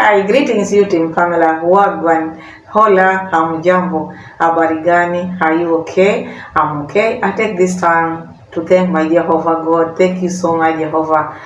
Hi, greetings you team Pamela. Wagwan. Hola, hamjambo. Habari gani? Are you okay? I'm okay. I take this time to thank my Jehovah God. Thank you so much, Jehovah,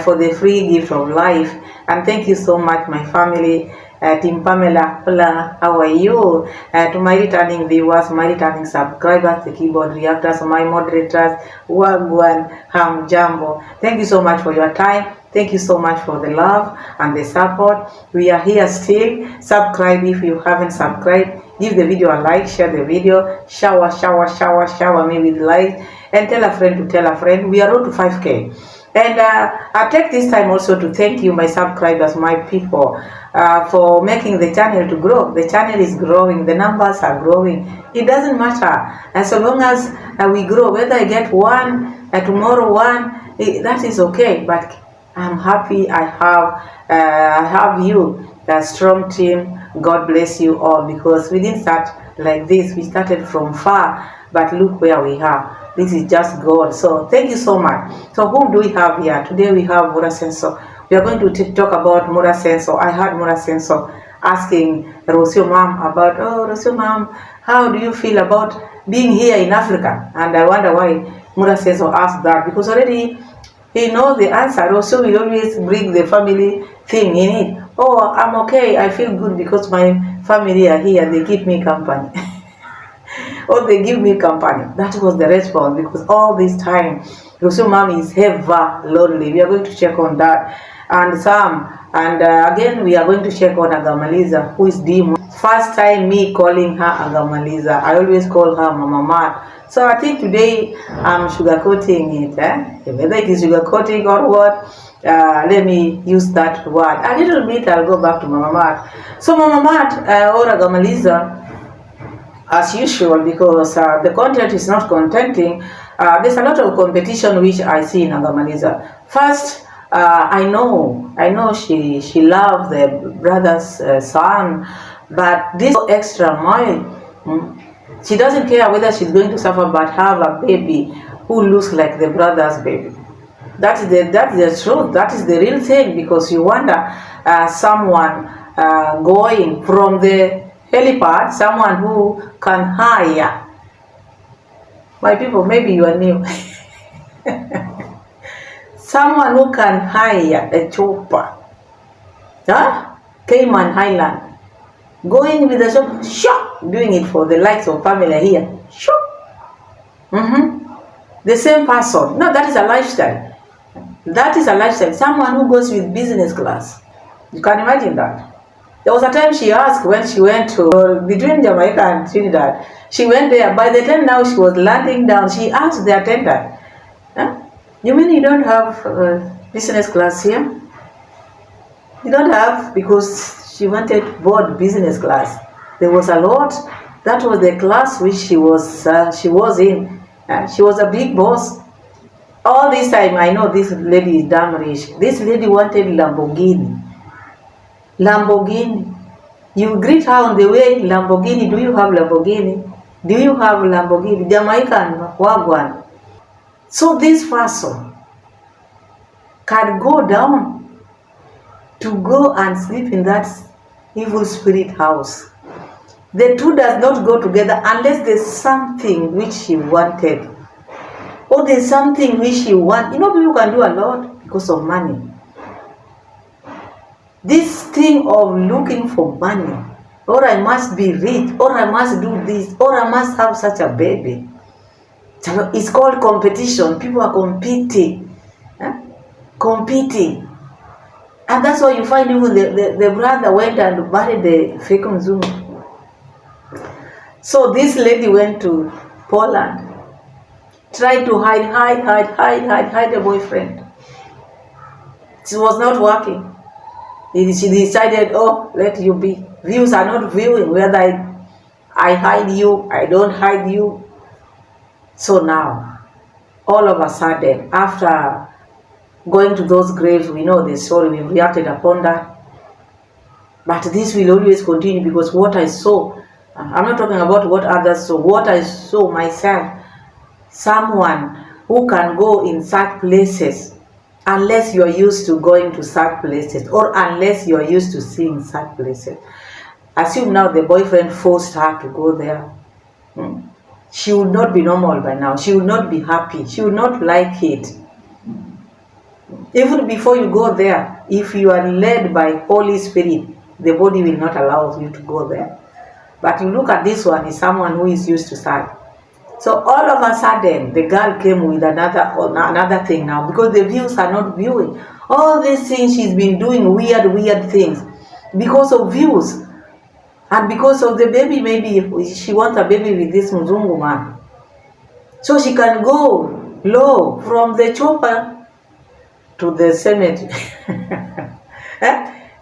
for the free gift of life. And thank you so much, my family. Team Pamela, hola, how are you? To my returning viewers, my returning subscribers, the keyboard reactors, my moderators, Wagwan, hamjambo. Thank you so much for your time. Thank you so much for the love and the support. We are here still. Subscribe if you haven't subscribed. Give the video a like, share the video, shower me with likes, and tell a friend to tell a friend. We are on to 5K. And I take this time also to thank you, my subscribers, my people, for making the channel to grow. The channel is growing. The numbers are growing. It doesn't matter. And so long as we grow, whether I get one, tomorrow one, that is okay. But I'm happy I have you, a strong team. God bless you all, because we didn't start like this. We started from far, but look where we are. This is just God. So thank you so much. So whom do we have here? Today we have Mura Senso. We are going to talk about Mura Senso. I heard Mura Senso asking Rosio Mom about, oh, Rosio Mom, how do you feel about being here in Africa? And I wonder why Mura Senso asked that, because already he knows the answer. Also, we always bring the family thing in it. Oh, I'm okay. I feel good because my family are here. They keep me company. Or they give me company. That was the response, because all this time, Rosu Mom is ever lonely. We are going to check on that. And Sam. And again, we are going to check on Agamaliza, who is Dimo. First time me calling her Agamaliza. I always call her Mama Mat. So I think today I'm sugarcoating it. Whether it is sugarcoating or what, let me use that word. A little bit, I'll go back to Mama Mat. So Mama Mat or Agamaliza, as usual, because the content is not contenting, there's a lot of competition which I see in Agamaliza. First, I know she loves the brother's son, but this extra mile, she doesn't care whether she's going to suffer, but have a baby who looks like the brother's baby. That's the truth. That is the real thing, because you wonder someone going from the helipad, someone who can hire. My people, maybe you are new. Someone who can hire a chopper. Cayman Highland. Going with the shop, shop, doing it for the likes of Pamela here. Shop. The same person. No, that is a lifestyle. That is a lifestyle. Someone who goes with business class. You can imagine that. There was a time she asked when she went to between Jamaica and Trinidad. She went there. By the time now she was landing down, she asked the attendant, you mean you don't have business class here? You don't have, because she wanted board business class. There was a lot. That was the class which she was in. She was a big boss. All this time, I know this lady is damn rich. This lady wanted Lamborghini. Lamborghini. You greet her on the way, Lamborghini. Do you have Lamborghini? Do you have Lamborghini? Jamaican Wagwan. So this person can go down to go and sleep in that evil spirit house. The two does not go together unless there's something which she wanted, or there's something which she wants. You know, people can do a lot because of money. This thing of looking for money, or I must be rich, or I must do this, or I must have such a baby. It's called competition. People are competing. Competing. And that's why you find even the brother went and married the fake Mzungu. So this lady went to Poland, tried to hide the boyfriend. It was not working. She decided, oh, let you be. Views are not viewing whether I hide you, I don't hide you. So now, all of a sudden, after going to those graves, we know the story, we reacted upon that. But this will always continue, because what I saw, I'm not talking about what others saw, what I saw myself. Someone who can go in such places unless you're used to going to such places, or unless you're used to seeing such places. Assume now the boyfriend forced her to go there. She would not be normal by now. She would not be happy. She would not like it. Even before you go there, if you are led by Holy Spirit, the body will not allow you to go there. But you look at this one, is someone who is used to that. So all of a sudden, the girl came with another thing now, because the views are not viewing. All these things she's been doing, weird things, because of views. And because of the baby, maybe she wants a baby with this Mzungu man. So she can go low from the chopper to the cemetery.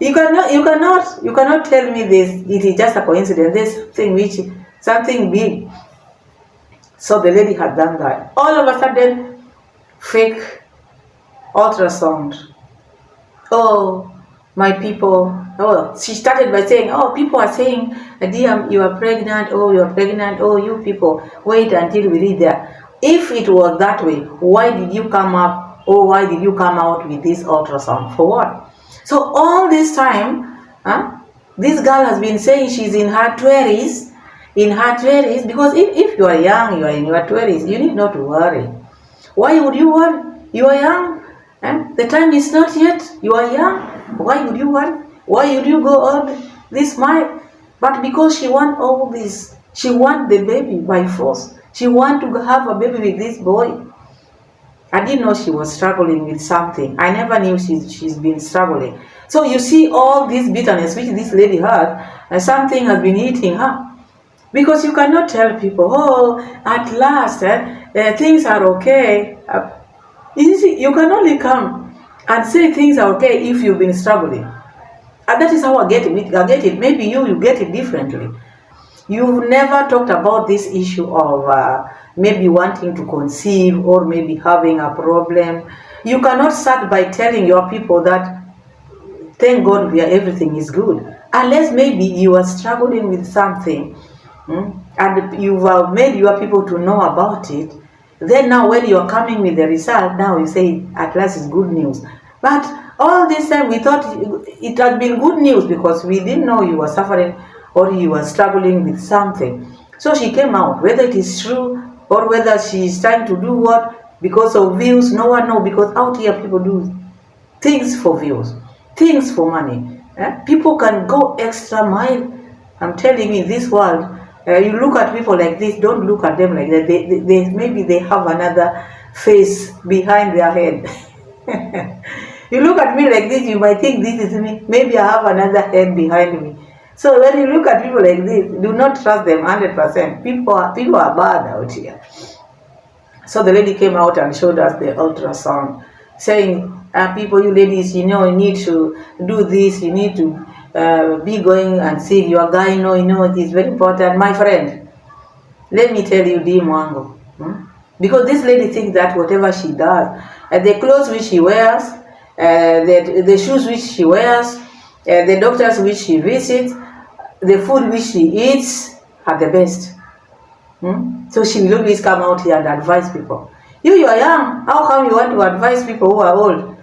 You cannot tell me this. It is just a coincidence. There's something big. So the lady had done that. All of a sudden, fake ultrasound. Oh, my people. Oh, she started by saying, oh, people are saying, dear, you are pregnant. Oh, you are pregnant. Oh, you people, wait until we reach there. If it was that way, why did you come up, or why did you come out with this ultrasound? For what? So all this time, this girl has been saying she's in her 20s. In her 20s, because if you are young, you are in your 20s, you need not to worry. Why would you worry? You are young. The time is not yet. You are young. Why would you worry? Why would you go on this mile? But because she wants all this, she wants the baby by force. She wants to have a baby with this boy. I didn't know she was struggling with something. I never knew she's been struggling. So you see all this bitterness which this lady had, and something has been eating her. Because you cannot tell people, oh, at last, things are okay. You can only come and say things are okay if you've been struggling. And that is how I get it. Maybe you get it differently. You've never talked about this issue of maybe wanting to conceive, or maybe having a problem. You cannot start by telling your people that, thank God, everything is good. Unless maybe you are struggling with something. And you've made your people to know about it. Then now when you're coming with the result, now you say at last it's good news. But all this time we thought it had been good news, because we didn't know you were suffering or you were struggling with something. So she came out, whether it is true or whether she is trying to do what because of views, no one knows, because out here people do things for views, things for money. People can go extra mile. I'm telling you, in this world, you look at people like this, don't look at them like that. Maybe they have another face behind their head. You look at me like this, you might think this is me. Maybe I have another head behind me. So when you look at people like this, do not trust them 100%. People are bad out here. So the lady came out and showed us the ultrasound, saying, people, you ladies, you need to do this, you need to be going and see your guy, it is very important. My friend, let me tell you, Mwango, because this lady thinks that whatever she does, the clothes which she wears, the shoes which she wears, the doctors which she visits, the food which she eats are the best. So she will always come out here and advise people. You are young, how come you want to advise people who are old?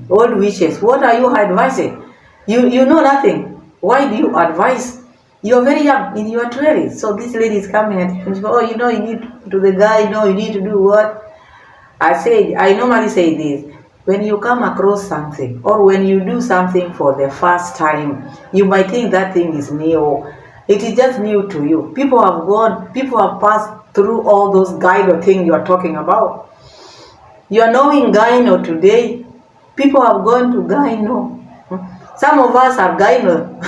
Old witches, what are you advising? You know nothing. Why do you advise? You're very young, in your 20s. So this lady is coming and she goes, you need to the guy, you need to do what? I normally say this. When you come across something, or when you do something for the first time, you might think that thing is new. It is just new to you. People have passed through all those gyno things you are talking about. You are knowing gyno today. People have gone to gyno. Some of us are gyno.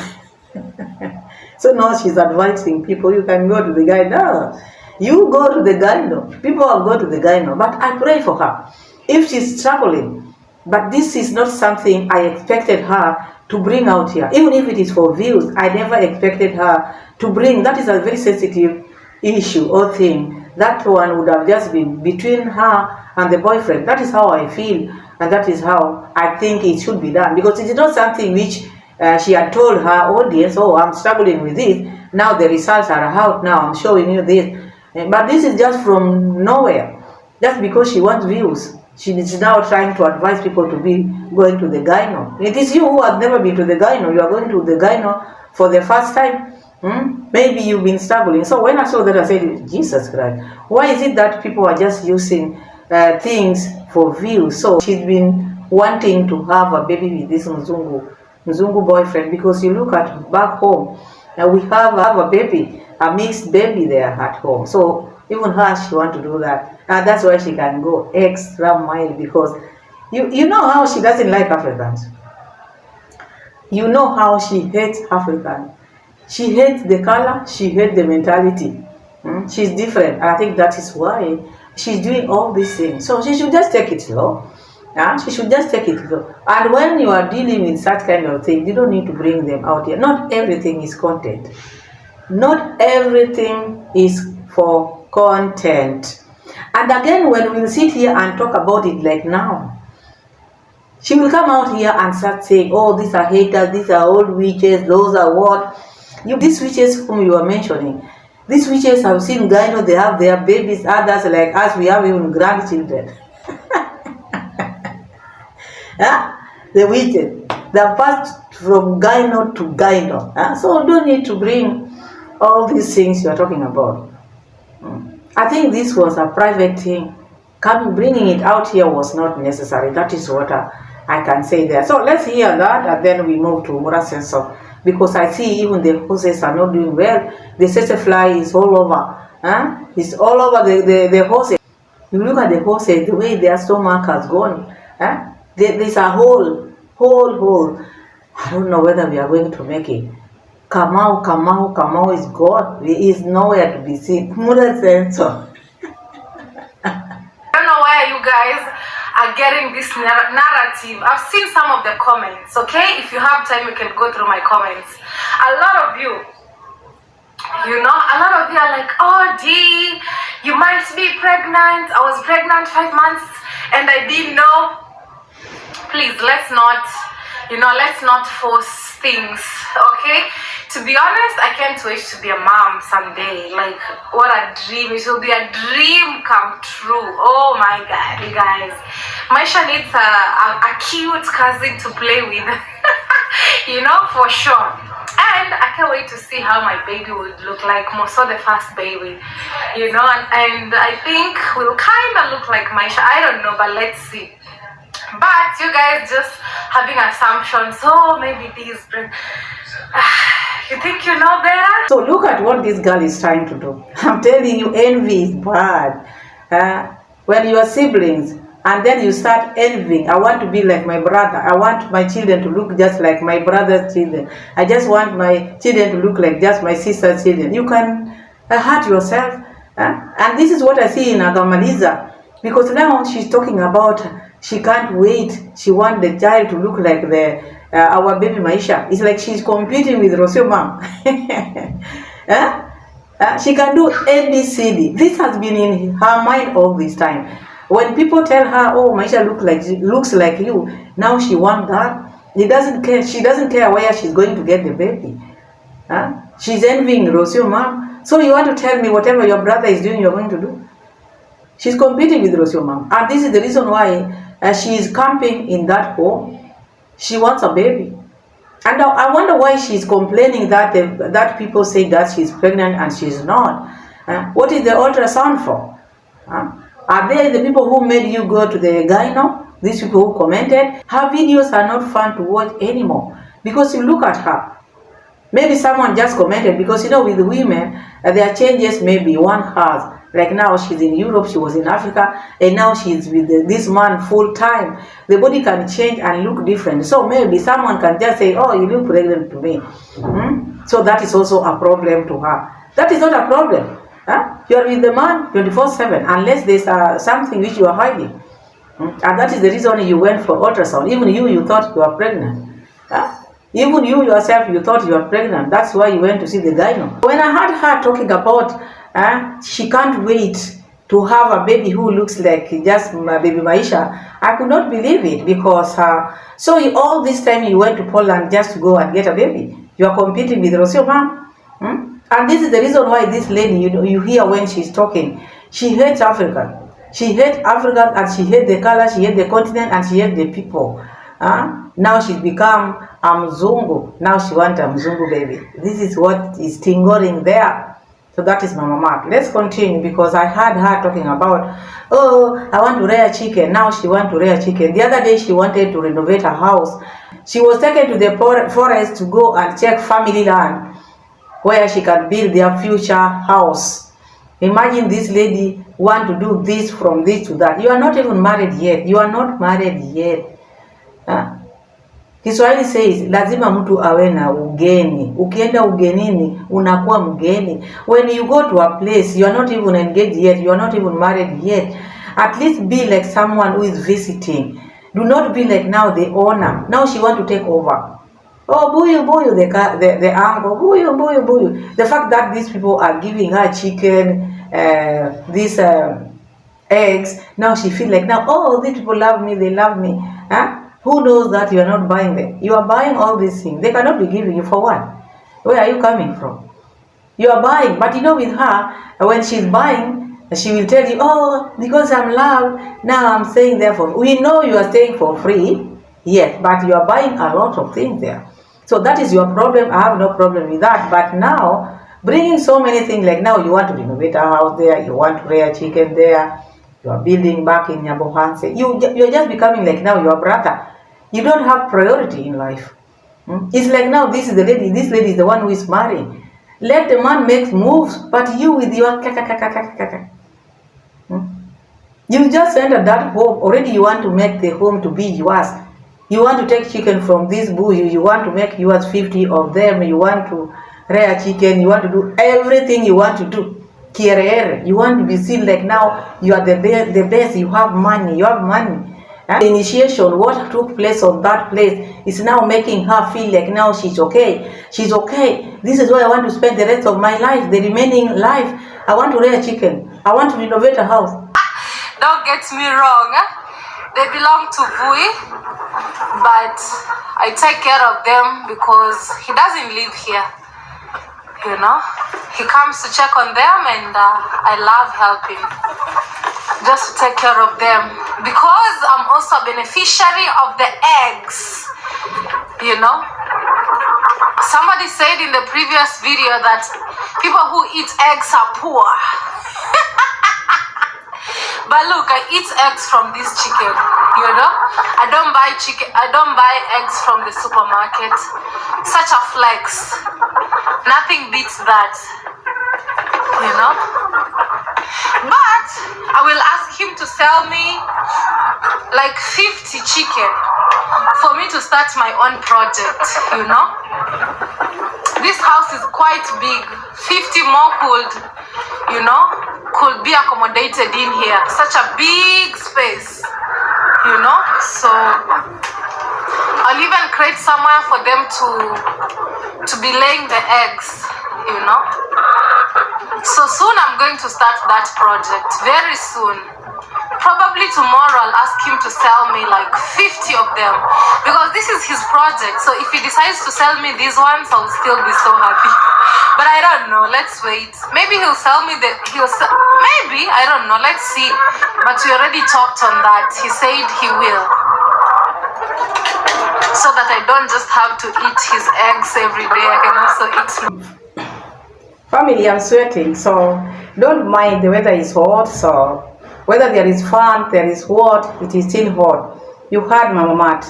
So now she's advising people, you can go to the gyno. You go to the gyno. People have gone to the gyno. But I pray for her. If she's struggling, but this is not something I expected her to bring out here. Even if it is for views, I never expected her to bring. That is a very sensitive issue or thing. That one would have just been between her and the boyfriend. That is how I feel. And that is how I think it should be done. Because it is not something which she had told her audience, oh, I'm struggling with this. Now the results are out now. I'm showing you this. But this is just from nowhere. Just because she wants views. She is now trying to advise people to be going to the gyno. It is you who have never been to the gyno. You are going to the gyno for the first time. Maybe you've been struggling. So when I saw that, I said, Jesus Christ, why is it that people are just using things for views? So she's been wanting to have a baby with this Mzungu boyfriend, because you look at back home, we have a baby, a mixed baby there at home. So even her, she wants to do that. And that's why she can go extra mile, because you know how she doesn't like Africans. You know how she hates Africans. She hates the color, she hates the mentality. She's different. I think that is why she's doing all these things. So she should just take it slow. She should just take it slow. And when you are dealing with such kind of things, you don't need to bring them out here. Not everything is content. Not everything is for content. And again, when we sit here and talk about it like now, she will come out here and start saying, oh, these are haters, these are old witches, those are what? These witches whom you are mentioning, these witches have seen gyno, they have their babies, others like us, we have even grandchildren. The witches, they passed from gyno to gyno. So don't need to bring all these things you are talking about. I think this was a private thing. Bringing it out here was not necessary. That is what I can say there. So let's hear that, and then we move to Mura Sensor. Because I see even the horses are not doing well. The tsetse fly is all over. It's all over the horses. You look at the horses, the way their stomach has gone. There's a hole. I don't know whether we are going to make it. Kamau is gone. He is nowhere to be seen. Mura Sensor. I don't know where you guys are getting this narrative. I've seen some of the comments, okay? If you have time, you can go through my comments. A lot of you are like, oh, Dee, you might be pregnant. I was pregnant 5 months and I didn't know. Please, let's not force things, okay? To be honest, I can't wait to be a mom someday. Like, what a dream. It will be a dream come true. Oh my God, you guys. Maisha needs a cute cousin to play with. For sure. And I can't wait to see how my baby would look like. More so the first baby. And I think we'll kind of look like Maisha. I don't know, but let's see. But you guys just having assumptions. So maybe these... You think you know better? So look at what this girl is trying to do. I'm telling you, envy is bad. When you are siblings, and then you start envying, I want to be like my brother. I want my children to look just like my brother's children. I just want my children to look like just my sister's children. You can hurt yourself. And this is what I see in Agamaliza. Because now she's talking about she can't wait. She wants the child to look like our baby Maisha. It's like she's competing with Rosio mom. She can do ABCD. This has been in her mind all this time. When people tell her, oh, Maisha looks like you, now she wants that. She doesn't care. She doesn't care where she's going to get the baby. She's envying Rosio mom. So you want to tell me whatever your brother is doing, you're going to do? She's competing with Rosio mom. And this is the reason why she is camping in that home. She wants a baby. And I wonder why she's complaining that people say that she's pregnant and she's not. What is the ultrasound for? Are they the people who made you go to the gyno? These people who commented? Her videos are not fun to watch anymore. Because you look at her. Maybe someone just commented, because with women, there are changes maybe one has. Like now she's in Europe, she was in Africa, and now she's with this man full time. The body can change and look different. So maybe someone can just say, oh, you look pregnant to me. So that is also a problem to her. That is not a problem. You are with the man 24/7, unless there's something which you are hiding. And that is the reason you went for ultrasound. Even you thought you were pregnant. Even you yourself, you thought you were pregnant. That's why you went to see the gyno. When I heard her talking about she can't wait to have a baby who looks like just baby Maisha, I could not believe it, because all this time you went to Poland just to go and get a baby. You are competing with Rosio mom. And this is the reason why this lady, you hear when she's talking, she hates Africa. She hates Africa, and she hates the color, she hates the continent, and she hates the people. Now she's become a Mzungu. Now she wants a Mzungu baby. This is what is tingling there. So that is Mama Mark. Let's continue, because I heard her talking about, oh, I want to rear chicken. Now she wants to rear chicken. The other day she wanted to renovate her house. She was taken to the forest to go and check family land where she can build their future house. Imagine this lady want to do this from this to that. You are not even married yet. You are not married yet. Kiswahili says lazima mtu awe na ugeni. Ukienda ugenini unakuwa mgeni. When you go to a place, you are not even engaged yet. You are not even married yet. At least be like someone who is visiting. Do not be like now the owner. Now she want to take over. Oh, buyu, the uncle, buyu. The fact that these people are giving her chicken, these eggs, now she feel like, now, oh, these people love me, they love me. Who knows that you are not buying them? You are buying all these things. They cannot be giving you for what? Where are you coming from? You are buying, but with her, when she's buying, she will tell you, oh, because I'm loved, now I'm staying there for, we know you are staying for free, yes, but you are buying a lot of things there. So that is your problem. I have no problem with that. But now, bringing so many things, like now you want to renovate a house there, you want to rear chicken there, you are building back in Nyabohanse. You're just becoming like now your brother. You don't have priority in life. It's like now this lady is the one who is marrying. Let the man make moves, but you with your You just entered that home. Already you want to make the home to be yours. You want to take chicken from this buyu, you want to make yours 50 of them, you want to rear chicken, you want to do everything you want to do. Kierere, you want to be seen like now you are the best, you have money. The initiation, what took place on that place is now making her feel like now she's okay. She's okay. This is where I want to spend the rest of my life, the remaining life. I want to rear chicken. I want to renovate a house. Don't get me wrong. They belong to Vui, but I take care of them because he doesn't live here. You know, he comes to check on them, and I love helping just to take care of them because I'm also a beneficiary of the eggs. You know, somebody said in the previous video that people who eat eggs are poor. But look, I eat eggs from this chicken, you know. I don't buy eggs from the supermarket. Such a flex. Nothing beats that, you know. But I will ask him to sell me like 50 chicken for me to start my own project, you know. This house is quite big. 50 more could be accommodated in here. Such a big space, you know. So I'll even create somewhere for them to be laying the eggs, you know. So soon I'm going to start that project, very soon. Probably tomorrow I'll ask him to sell me like 50 of them because this is his project. So if he decides to sell me these ones, I'll still be so happy. But I don't know, let's wait. Maybe he'll sell me maybe, I don't know, let's see. But we already talked on that. He said he will. So that I don't just have to eat his eggs every day, I can also eat Family, I'm sweating, so don't mind the weather is hot. So whether there is fun, there is what, it is still hot. You heard Mama Mat.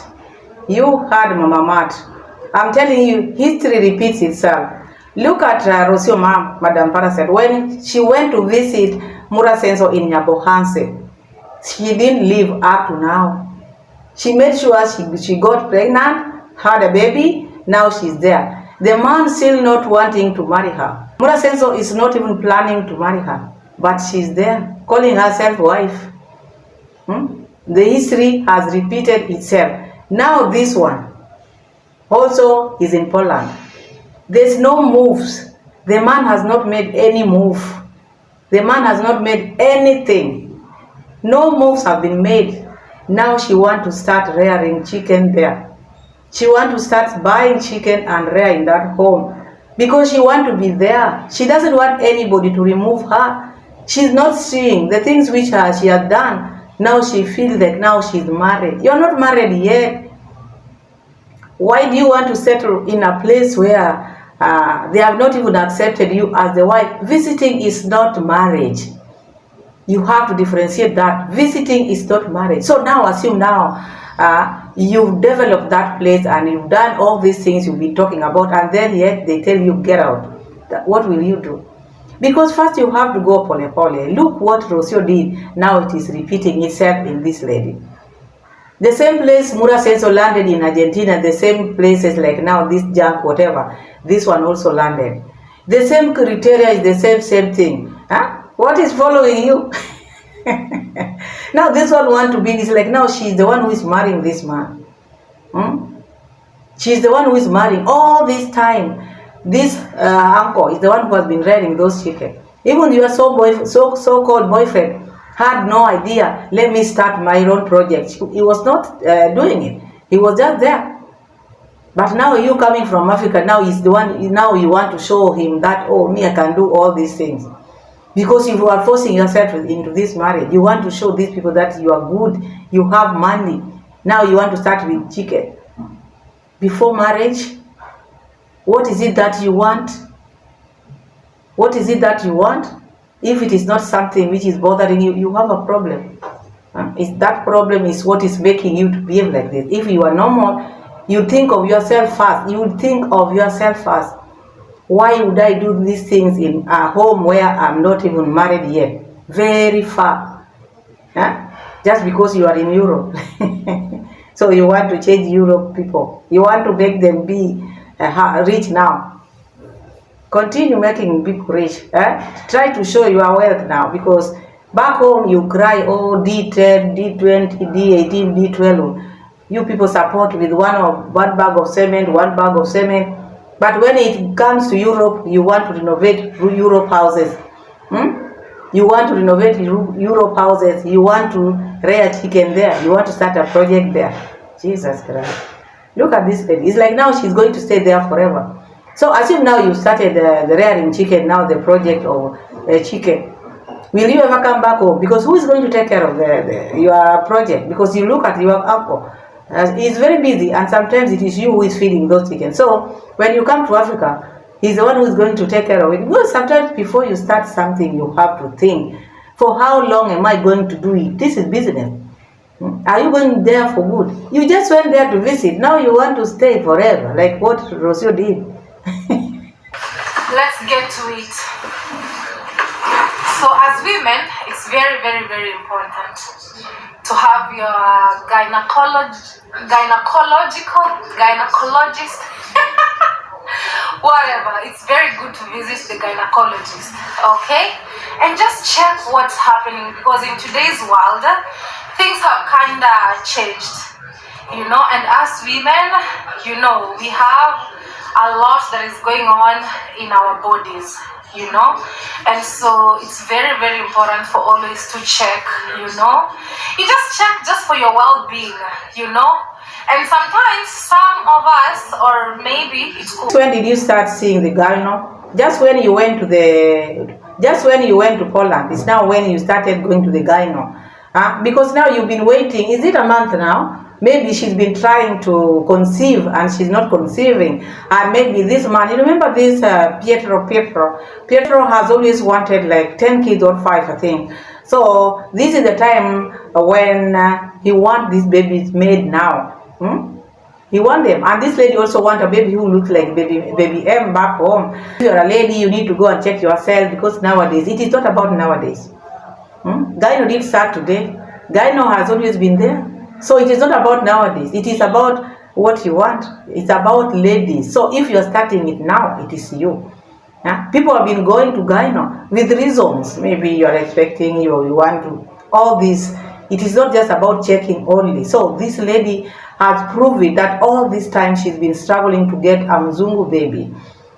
I'm telling you, history repeats itself. Look at Rosio mom, Madam Para said, when she went to visit Mura Senso in Nyabohanse, she didn't live up to now. She made sure she got pregnant, had a baby, now she's there. The man still not wanting to marry her. Mura Senso is not even planning to marry her, but she's there, calling herself wife. The history has repeated itself. Now this one also is in Poland. There's no moves. The man has not made any move. The man has not made anything. No moves have been made. Now she wants to start rearing chicken there. She wants to start buying chicken and rear in that home. because she wants to be there. She doesn't want anybody to remove her. She's not seeing the things which she has done. Now she feels like now she's married. You're not married yet. Why do you want to settle in a place where they have not even accepted you as the wife? Visiting is not marriage. You have to differentiate that. Visiting is not marriage. So now assume now you've developed that place and you've done all these things you've been talking about, and then yet they tell you get out. What will you do? Because first you have to go pole pole. Look what Rocio did. Now it is repeating itself in this lady. The same place Mura Senso landed in Argentina, the same places like now this junk, whatever, this one also landed. The same criteria is the same thing. Huh? What is following you? Now this one want to be this, like now she's the one who is marrying this man. She's the one who is marrying all this time. This uncle is the one who has been rearing those chickens. Even your so-called boyfriend had no idea, let me start my own project. He was not doing it. He was just there. But now you coming from Africa, now he's the one, now you want to show him that, oh, me, I can do all these things. Because you are forcing yourself into this marriage. You want to show these people that you are good, you have money. Now you want to start with chicken. Before marriage, what is it that you want? What is it that you want? If it is not something which is bothering you, you have a problem. That problem is what is making you to behave like this. If you are normal, you think of yourself first. You think of yourself first. Why would I do these things in a home where I'm not even married yet? Very far. Just because you are in Europe. So you want to change Europe people. You want to make them be rich now. Continue making people rich. Try to show your wealth now, because back home you cry, oh, D10, D20, D18, D12. You people support with one bag of cement, But when it comes to Europe, you want to renovate Europe houses. You want to renovate Europe houses. You want to rear chicken there. You want to start a project there. Jesus Christ. Look at this lady. It's like now she's going to stay there forever. So assume now you started the rearing chicken, now the project of chicken. Will you ever come back home? Because who is going to take care of your project? Because you look at your uncle. He's very busy, and sometimes it is you who is feeding those chickens. So when you come to Africa, he's the one who is going to take care of it. Because sometimes before you start something, you have to think, for how long am I going to do it? This is business. Are you going there for good? You just went there to visit. Now you want to stay forever, like what Rocio did. Let's get to it. So as women, it's very, very, very important to have your gynecologist, whatever. It's very good to visit the gynecologist, okay? And just check what's happening, because in today's world, things have kind of changed, you know, and as women, you know, we have a lot that is going on in our bodies, you know, and so it's very, very important for always to check, you know. You just check just for your well-being, you know. And sometimes some of us, or maybe it's cool. When did you start seeing the gyno? Just when you went to Poland. It's now when you started going to the gyno. Because now you've been waiting. Is it a month now? Maybe she's been trying to conceive and she's not conceiving. And maybe this man, you remember this Pietro has always wanted like 10 kids or 5, I think. So this is the time when he wants these babies made now. He wants them. And this lady also wants a baby who looks like baby M back home. If you're a lady, you need to go and check yourself, because nowadays, it is not about nowadays. Gyno did start today. Gyno has always been there. So it is not about nowadays. It is about what you want. It's about ladies. So if you're starting it now, it is you. People have been going to gyno with reasons. Maybe you're expecting, you want to, all this. It is not just about checking only. So this lady has proved that all this time she's been struggling to get a Mzungu baby.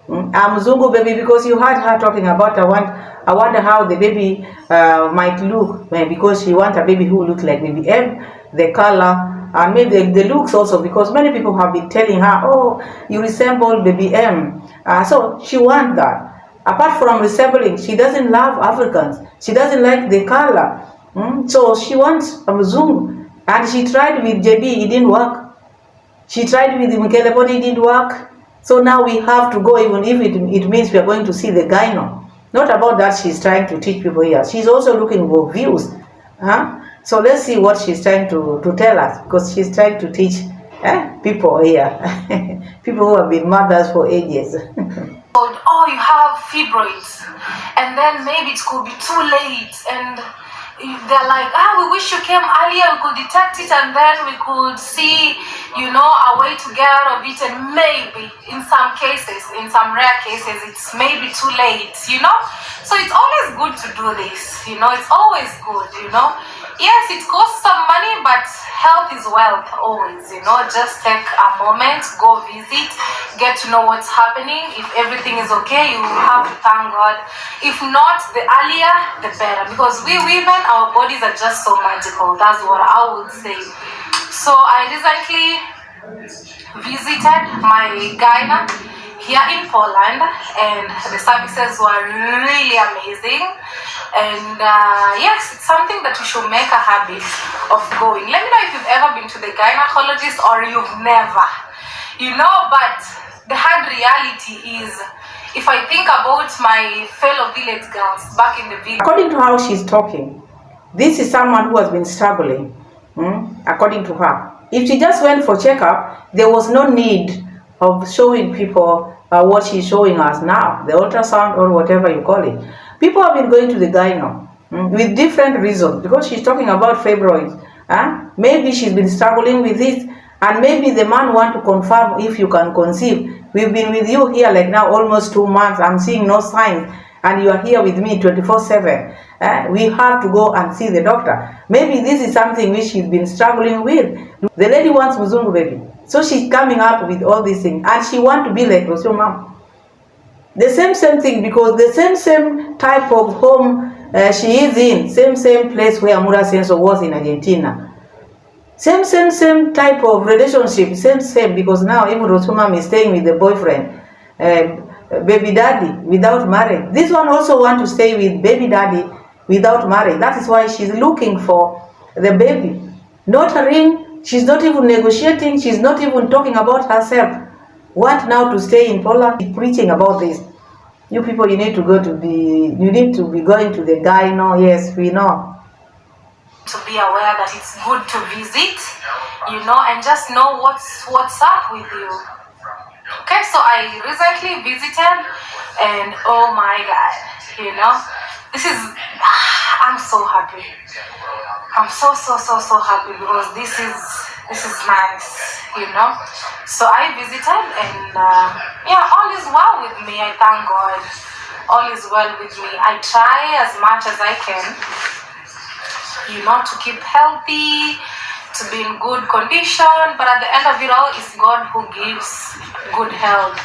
A Mzungu baby, because you heard her talking about, I wonder how the baby might look, because she wants a baby who looks like baby M, the color, and maybe the looks also, because many people have been telling her, oh, you resemble baby M. So she wants that. Apart from resembling, she doesn't love Africans. She doesn't like the color. So she wants a Mzungu. And she tried with JB, it didn't work. She tried with Mkele, but it didn't work. So now we have to go, even if it means we are going to see the gyno. Not about that she's trying to teach people here. She's also looking for views. So let's see what she's trying to tell us, because she's trying to teach people here. People who have been mothers for ages. Oh, you have fibroids, and then maybe it could be too late, and they're like, we wish you came earlier, we could detect it, and then we could see, a way to get out of it. And maybe in some cases, in some rare cases, it's maybe too late, so it's always good to do this, it's always good, yes, it costs some money, but health is wealth always, just take a moment, go visit, get to know what's happening. If everything is okay, you have to thank God. If not, the earlier the better, because we women, our bodies are just so magical. That's what I would say. So I recently visited my gyna here in Poland, and the services were really amazing. And yes, it's something that you should make a habit of going. Let me know if you've ever been to the gynecologist or you've never, but the hard reality is, if I think about my fellow village girls back in the village. According to how she's talking, this is someone who has been struggling, according to her. If she just went for checkup, there was no need of showing people what she's showing us now, the ultrasound or whatever you call it. People have been going to the gyno with different reasons, because she's talking about fibroids. Maybe she's been struggling with it, and maybe the man want to confirm if you can conceive. We've been with you here like now almost 2 months. I'm seeing no signs, and you are here with me 24/7. We have to go and see the doctor. Maybe this is something which she's been struggling with. The lady wants Mzungu baby, so she's coming up with all these things, and she wants to be like your mom. The same thing, because the same type of home she is in, same place where Mura Senso was in Argentina. Same type of relationship, same, because now even Rosumam is staying with the boyfriend, baby daddy, without marriage. This one also want to stay with baby daddy without marriage. That is why she's looking for the baby. Not a ring, she's not even negotiating, she's not even talking about herself. Want now to stay in Poland, preaching about this. You people, you need to be going to the gyno. Yes, we know. To be aware that it's good to visit, and just know what's up with you. Okay, so I recently visited, and oh my God, this is, I'm so happy. I'm so happy, because this is nice, So I visited, and all is well with me. I thank God. All is well with me. I try as much as I can, to keep healthy, to be in good condition, but at the end of it all, it's God who gives good health,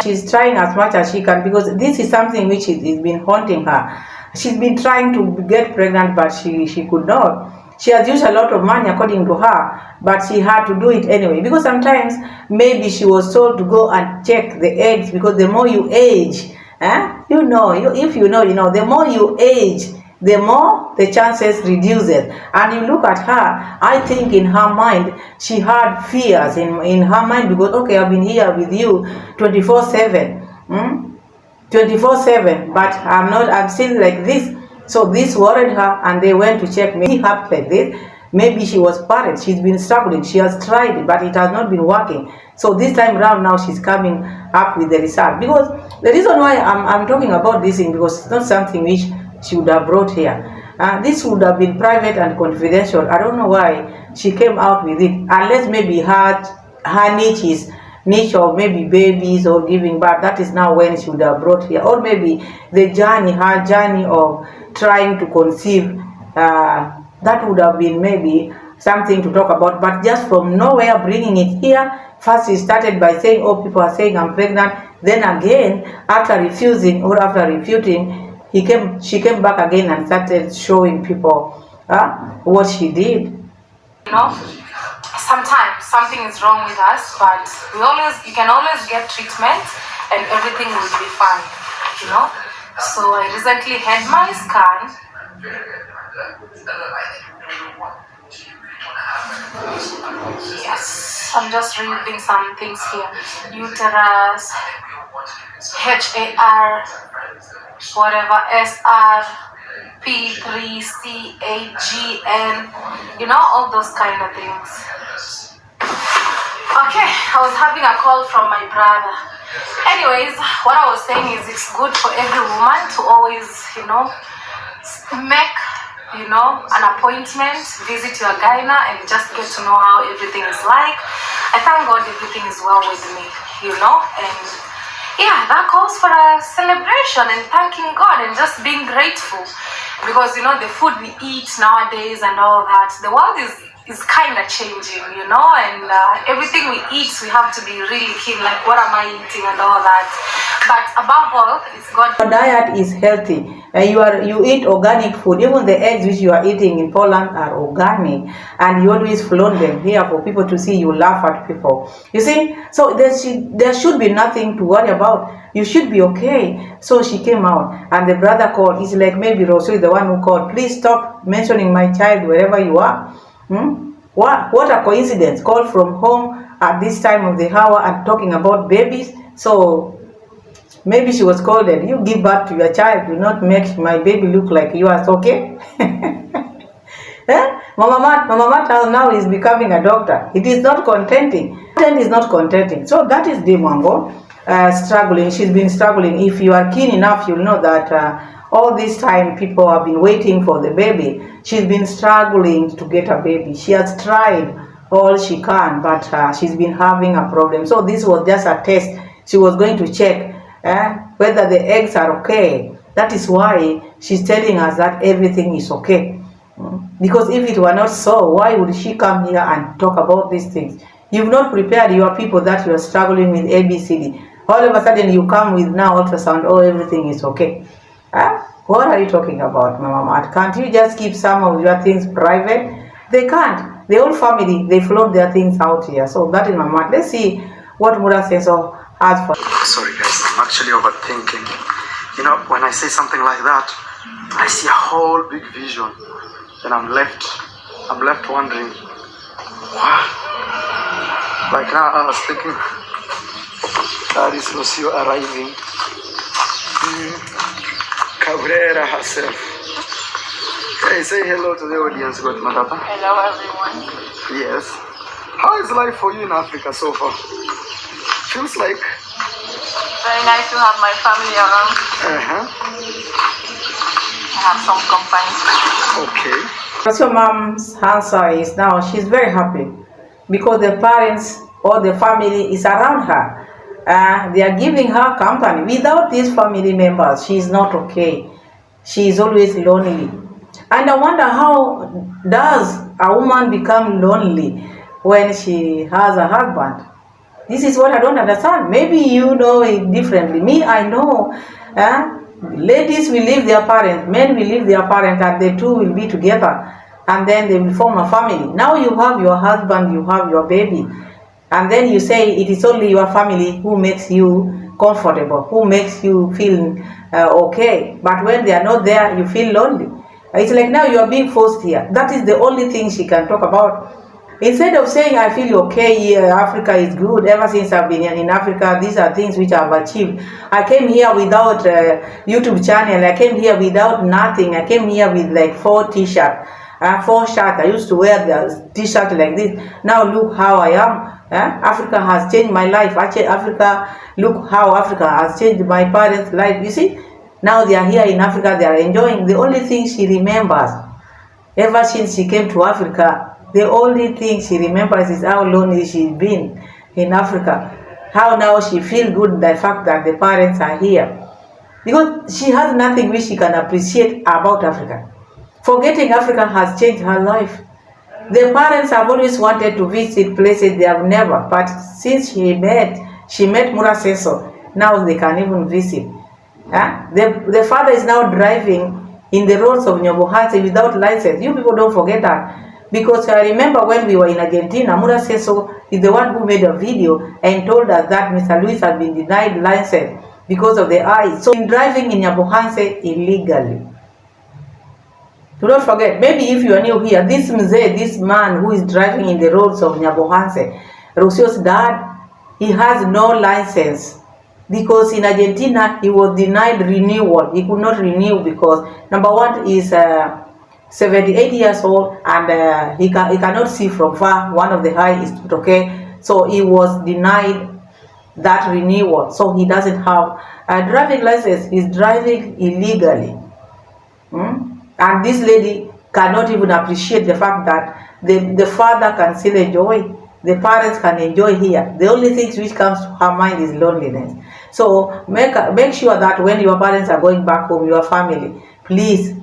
She's trying as much as she can, because this is something which has been haunting her. She's been trying to get pregnant, but she could not. She has used a lot of money according to her, but she had to do it anyway, because sometimes maybe she was told to go and check the eggs, because the more you age, if you know, the more you age, the more the chances reduces. And you look at her, I think in her mind, she had fears in her mind, because, okay, I've been here with you 24/7, 24/7, but I'm still like this. So this worried her, and they went to check. Maybe happened like this. Maybe she was parent. She's been struggling. She has tried it, but it has not been working. So this time around, now she's coming up with the result. Because the reason why I'm talking about this thing, because it's not something which she would have brought here. This would have been private and confidential. I don't know why she came out with it, unless maybe her niche of maybe babies or giving birth. That is now when she would have brought here, or maybe her journey of trying to conceive. That would have been maybe something to talk about, but just from nowhere bringing it here. First, she started by saying, oh, people are saying I'm pregnant. Then again, after refusing or after refuting, she came back again and started showing people what she did. sometimes something is wrong with us, but you can always get treatment and everything will be fine, you know. So I recently had my scan. Yes, I'm just reading some things here. Uterus, HAR, whatever, SR, P3CAGN, you know, all those kind of things. Okay, I was having a call from my brother. Anyways, what I was saying is it's good for every woman to always, you know, make, you know, an appointment, visit your gyna and just get to know how everything is like. I thank God everything is well with me, you know, and yeah, that calls for a celebration and thanking God and just being grateful, because you know the food we eat nowadays and all that, the world is kind of changing, you know, and everything we eat, we have to be really keen, like what am I eating and all that. But above all, it's God. Your diet is healthy. You eat organic food. Even the eggs which you are eating in Poland are organic, and you always flaunt them here for people to see. You laugh at people. You see, so there should be nothing to worry about. You should be okay. So she came out, and the brother called. He's like, maybe Rosu is the one who called. Please stop mentioning my child wherever you are. What a coincidence. Call from home at this time of the hour and talking about babies. So maybe she was called and you give birth to your child, do not make my baby look like yours, okay? Mama Mata now is becoming a doctor. It is not contenting. Content is not contenting. So that is Demango struggling. She's been struggling. If you are keen enough, you'll know that all this time people have been waiting for the baby. She's been struggling to get a baby. She has tried all she can, but she's been having a problem. So this was just a test. She was going to check whether the eggs are okay. That is why she's telling us that everything is okay. Because if it were not so, why would she come here and talk about these things? You've not prepared your people that you are struggling with ABCD. All of a sudden you come with now ultrasound, oh, everything is okay. What are you talking about, Mama Mat? Can't you just keep some of your things private? They can't. The whole family, they float their things out here. So that is Mama Mat. Let's see what Mura Senso has for. Sorry guys, I'm actually overthinking. You know, when I say something like that, I see a whole big vision. And I'm left wondering, wow. Like now I was thinking, that is Lucio arriving. Cabrera herself. Hey, say hello to the audience, God Matata. Hello everyone. Yes. How is life for you in Africa so far? Feels like Very nice to have my family around. I have some company. Okay. What your mom's answer is now, she's very happy because the parents or the family is around her. They are giving her company. Without these family members, she is not okay. She is always lonely. And I wonder, how does a woman become lonely when she has a husband? This is what I don't understand. Maybe you know it differently. Me, I know. Ladies will leave their parents, men will leave their parents, and the two will be together. And then they will form a family. Now you have your husband, you have your baby. And then you say it is only your family who makes you comfortable, who makes you feel okay. But when they are not there, you feel lonely. It's like now you are being forced here. That is the only thing she can talk about. Instead of saying, I feel okay here, Africa is good. Ever since I've been in Africa, these are things which I've achieved. I came here without a YouTube channel. I came here without nothing. I came here with like 4 t-shirts, 4 shirts. I used to wear the t-shirt like this. Now look how I am. Africa has changed my life. Africa, look how Africa has changed my parents' life. You see, now they are here in Africa, they are enjoying. The only thing she remembers, ever since she came to Africa, the only thing she remembers is how lonely she's been in Africa. How now she feels good the fact that the parents are here. Because she has nothing which she can appreciate about Africa. Forgetting Africa has changed her life. The parents have always wanted to visit places they have never, but since she met Mura Seso, now they can even visit. The father is now driving in the roads of Nyobohase without license. You people don't forget that. Because I remember when we were in Argentina, Mura Seso is the one who made a video and told us that Mr. Luis had been denied license because of the eyes. So in driving in Nyabohanse illegally. Do not forget, maybe if you are new here, this Mzee, this man who is driving in the roads of Nyabohanse, Rosio's dad, he has no license because in Argentina he was denied renewal. He could not renew because number one is 78 years old and he cannot see from far. One of the eye is okay, so he was denied that renewal. So he doesn't have a driving license. He's driving illegally. And this lady cannot even appreciate the fact that the father can still enjoy, the parents can enjoy here. The only thing which comes to her mind is loneliness. So make sure that when your parents are going back home, your family, please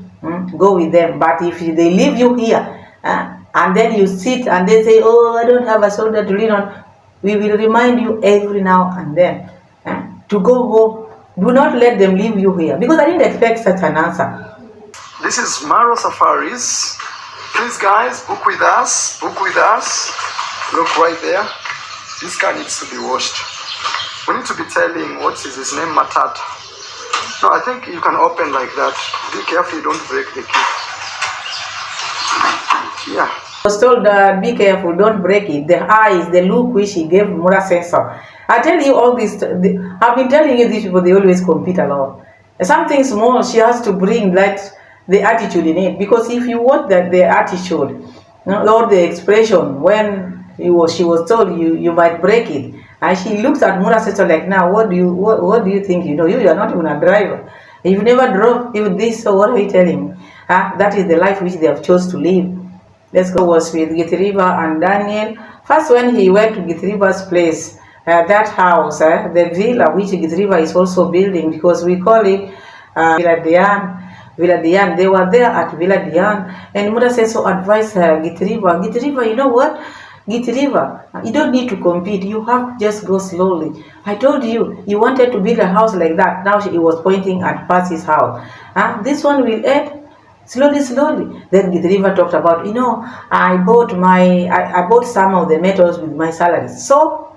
go with them. But if they leave you here and then you sit and they say, oh, I don't have a shoulder to lean on, we will remind you every now and then to go home. Do not let them leave you here, because I didn't expect such an answer. This is Maro Safaris. Please guys, book with us. Book with us. Look right there. This car needs to be washed. We need to be telling, what is his name, Matata. No, I think you can open like that. Be careful you don't break the key. Yeah. I was told that be careful, don't break it. The eyes, the look which he gave Mura Sensor. I tell you all this, I've been telling you these people, they always compete a lot. Something small, she has to bring that the attitude in it, because if you watch that the attitude or the expression when she was told you might break it, and she looks at Mura Seso like, now what do you think you know? You are not even a driver, you've never drove even this, so what are you telling me? That is the life which they have chose to live. Let's go. Was with Githriva and Daniel. First, when he went to Githriva's place, that house, the villa which Githriva is also building, because we call it Villa Diane. Villa Diane, they were there at Villa Diane, and Mura Seso advised Githriva, you know what, Githriva, you don't need to compete, you have to just go slowly. I told you, you wanted to build a house like that. Now he was pointing at Percy's house. This one will end slowly. Then Githriva talked about, you know, I bought some of the metals with my salary. So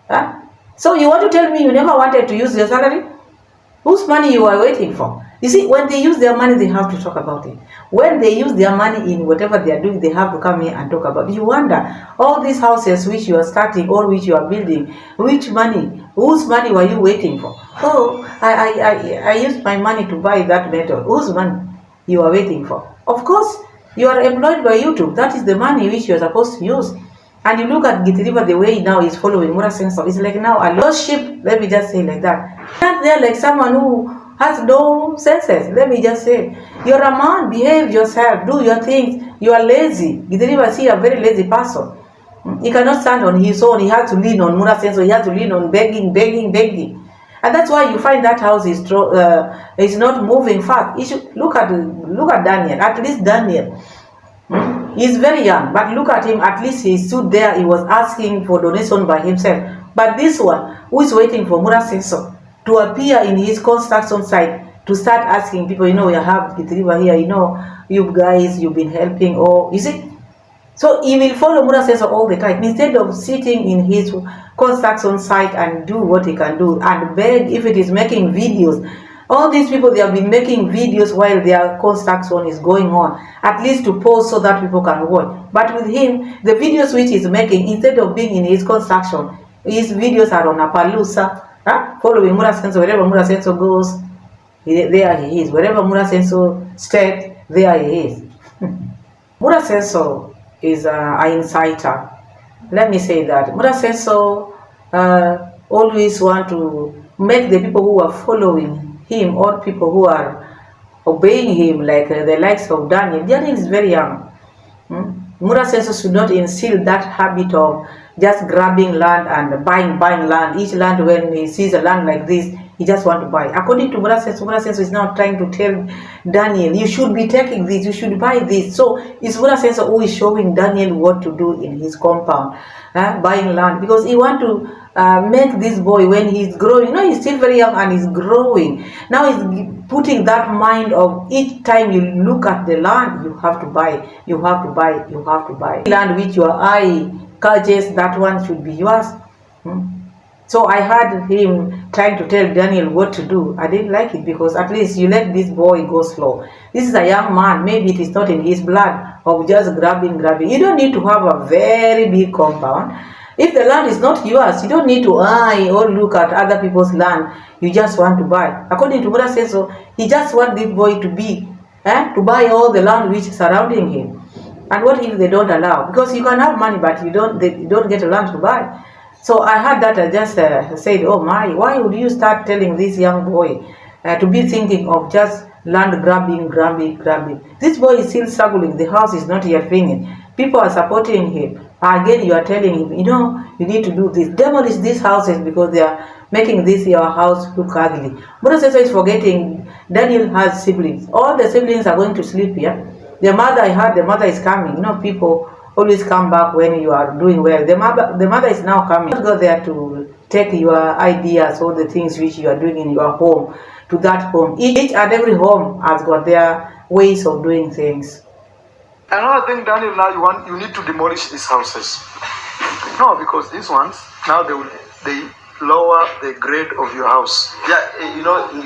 you want to tell me you never wanted to use your salary? Whose money you are waiting for? You see, when they use their money, they have to talk about it. When they use their money in whatever they are doing, they have to come here and talk about it. You wonder, all these houses which you are starting or which you are building, which money, whose money were you waiting for? Oh, I used my money to buy that metal. Whose money you are waiting for? Of course, you are employed by YouTube. That is the money which you are supposed to use. And you look at Githriva, the way now is following Mura Sensor. It's like now a lost ship, let me just say like that. Not there like someone who has no senses. Let me just say, you're a man, behave yourself, do your things. You are lazy. Githriva is a very lazy person. He cannot stand on his own. He has to lean on Mura Sensor. He has to lean on begging. And that's why you find that house is not moving fast. You should look at Daniel. At least Daniel. He's very young, but look at him. At least he stood there. He was asking for donation by himself. But this one, who is waiting for Mura Sensor to appear in his construction site to start asking people, you know, we have Githriva here, you know, you guys, you've been helping, or you see. So he will follow Mura Sensor all the time instead of sitting in his construction site and do what he can do and beg. If it is making videos, all these people, they have been making videos while their construction is going on, at least to post so that people can watch. But with him, the videos which he's making, instead of being in his construction, his videos are on a Palooza, following Mura Sensor. Wherever Mura Sensor goes, there he is. Wherever Mura Sensor steps, there he is. Mura Sensor is an insider. Let me say that. Mura Sensor always want to make the people who are following him or people who are obeying him, like the likes of Daniel. Daniel is very young. Mura Sensor should not instill that habit of just grabbing land and buying land. Each land, when he sees a land like this, he just want to buy. According to Mura Sensor is now trying to tell Daniel, you should be taking this, you should buy this. So it's Mura Sensor who is showing Daniel what to do in his compound, buying land, because he want to make this boy when he's growing. He's still very young and he's growing. Now he's putting that mind of each time you look at the land, you have to buy, you have to buy, you have to buy. Land which your eye catches, that one should be yours. So I heard him trying to tell Daniel what to do. I didn't like it, because at least you let this boy go slow. This is a young man. Maybe it is not in his blood of just grabbing. You don't need to have a very big compound. If the land is not yours, you don't need to eye or look at other people's land. You just want to buy. According to Buddha says so, he just wants this boy to buy all the land which is surrounding him. And what if they don't allow? Because you can have money, but you don't get a land to buy. So I heard that. I just said, oh my, why would you start telling this young boy to be thinking of just land grabbing? This boy is still struggling. The house is not yet finished. People are supporting him. Again, you are telling him, you need to do this. Demolish these houses because they are making your house look ugly. Buddha says is forgetting Daniel has siblings. All the siblings are going to sleep here. The mother, I heard the mother is coming. People always come back when you are doing well. The mother is now coming. Don't go there to take your ideas or the things which you are doing in your home to that home. Each and every home has got their ways of doing things. Another thing, Daniel, now you need to demolish these houses. No, because these ones now they lower the grade of your house. Yeah, you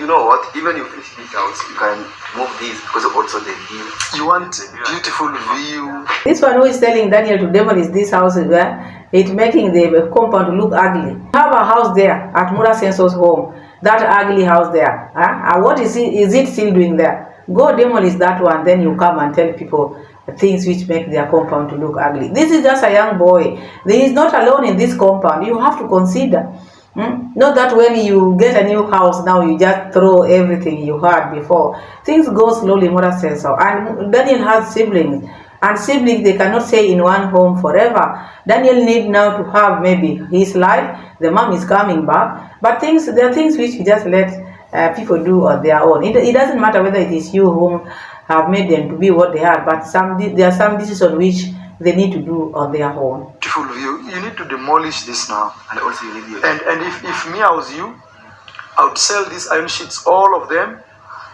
know what? Even if you finish this house, you can move these because also the view. You want beautiful view. This one who is telling Daniel to demolish this house is where it's making the compound look ugly. Have a house there at Mura Senso's home. That ugly house there. What is it still doing there? Go demolish that one, then you come and tell people things which make their compound to look ugly. This is just a young boy. He is not alone in this compound. You have to consider. Not that when you get a new house now you just throw everything you had before. Things go slowly, Mura says so. And Daniel has siblings. And siblings, they cannot stay in one home forever. Daniel needs now to have maybe his life. The mom is coming back. But there are things which he just let people do on their own. It doesn't matter whether it is you whom have made them to be what they are, but there are some decisions which they need to do on their own. Beautiful view. You need to demolish this now. And also you need and if me, I was you, I would sell these iron sheets, all of them,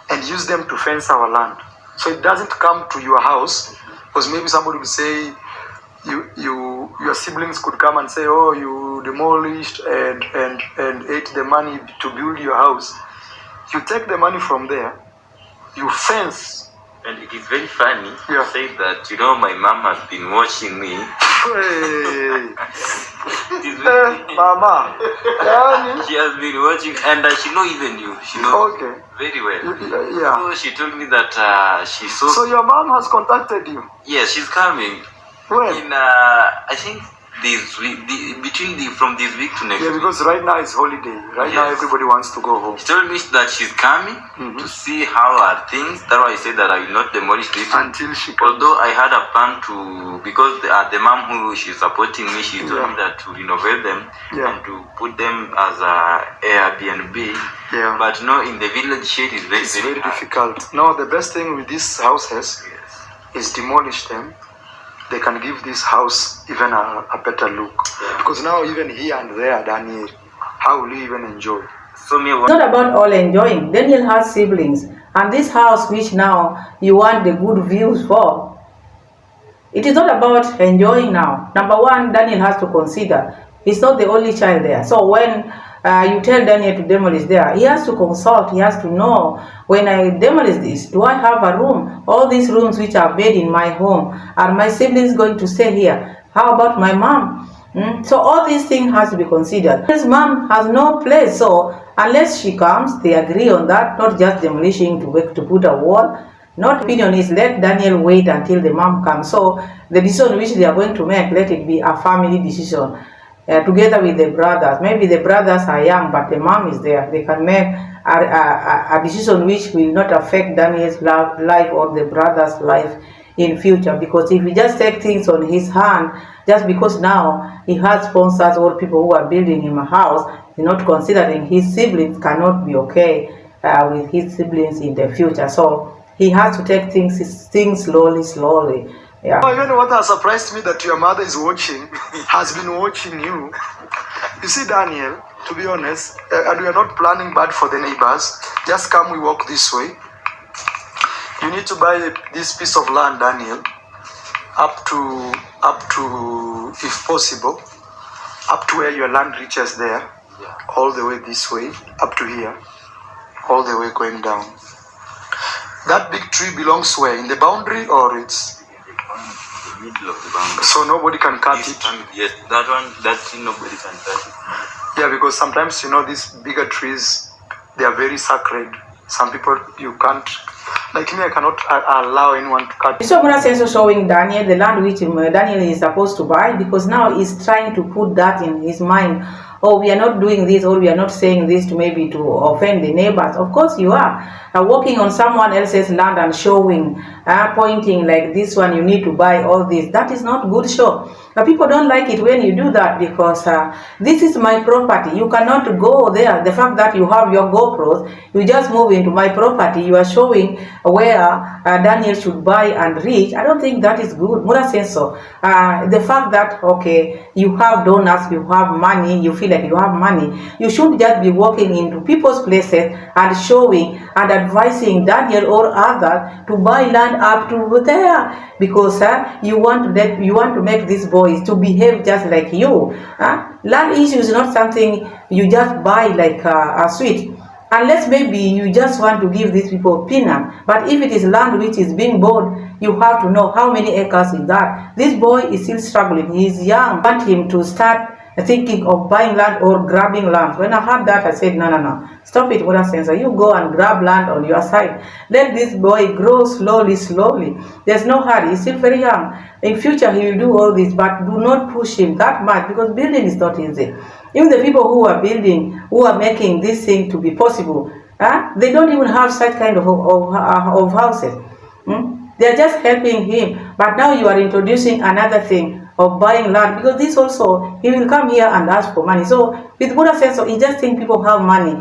and use them to fence our land. So it doesn't come to your house, because maybe somebody will say, your siblings could come and say, oh, you demolished and ate the money to build your house. You take the money from there, you fence. And it is very funny Yeah. to say that, my mom has been watching me. Hey. It is very, Mama. she has been watching, and she knows even you. She knows Okay. very well. Yeah. So she told me that she saw. So your mom has contacted you? Yes, she's coming. When? In I think this week, from this week to next Yeah, week. because right now it's holiday. Right now Yes. everybody wants to go home. She told me that she's coming to see how are things. That's why I said that I will not demolish this. Until she comes. Although I had a plan to, because the mom who she's supporting me, she told me that to renovate them Yeah. and to put them as a Airbnb. Yeah. But no, in the village shade is very, It's very very hard. difficult. No, the best thing with these houses Yes. is demolish them. They can give this house even a better look. Yeah. Because now even here and there, Daniel, how will you even enjoy? So me, It's not about all enjoying. Daniel has siblings. And this house which now you want the good views for, it is not about enjoying now. Number one, Daniel has to consider he's not the only child there. So when you tell Daniel to demolish there, he has to consult, he has to know, when I demolish this, do I have a room? All these rooms which are made in my home, are my siblings going to stay here? How about my mom? So all these things has to be considered. His mom has no place, so unless she comes, they agree on that, not just demolishing to put a wall. Not opinion is let Daniel wait until the mom comes. So the decision which they are going to make, let it be a family decision. Together with the brothers. Maybe the brothers are young, but the mom is there. They can make a decision which will not affect Daniel's life or the brother's life in future. Because if he just take things on his hand, just because now he has sponsors or people who are building him a house, not considering his siblings cannot be okay with his siblings in the future. So he has to take things slowly. Yeah. Oh, you know what has surprised me, that your mother is watching, has been watching you. You see, Daniel, to be honest, and we are not planning bad for the neighbors. Just come, we walk this way. You need to buy this piece of land, Daniel, up to, if possible, up to where your land reaches there, all the way this way, up to here, all the way going down. That big tree belongs where? In the boundary, or it's The middle of the boundary. so nobody can cut This it? one, yes, that one, that tree, nobody can touch it. Yeah, because sometimes, these bigger trees, they are very sacred. Some people, you can't, like me, I cannot allow anyone to cut. So Mura Senso showing Daniel the land which Daniel is supposed to buy, because now he's trying to put that in his mind. Oh, we are not doing this, or we are not saying this to maybe to offend the neighbors. Of course you are. Walking on someone else's land and showing, pointing like this one, you need to buy all this. That is not good show. People don't like it when you do that, because this is my property. You cannot go there. The fact that you have your GoPros, you just move into my property. You are showing where Daniel should buy and reach. I don't think that is good. Mura says so. The fact that, okay, you have donors, you have money, you feel like you have money, you should just be walking into people's places and showing and advising Daniel or others to buy land up to there, because you want to make these boys to behave just like you. Land issue is not something you just buy like a sweet, unless maybe you just want to give these people peanut. But if it is land which is being bought, you have to know how many acres is that. This boy is still struggling. He is young. I want him to start thinking of buying land or grabbing land. When I heard that, I said, no. Stop it, Mura Senso. You go and grab land on your side. Let this boy grow slowly. There's no hurry. He's still very young. In future, he will do all this, but do not push him that much, because building is not easy. Even the people who are building, who are making this thing to be possible, they don't even have such kind of houses. They are just helping him. But now you are introducing another thing of buying land, because this also, he will come here and ask for money. So with Mura Senso, he just think people have money,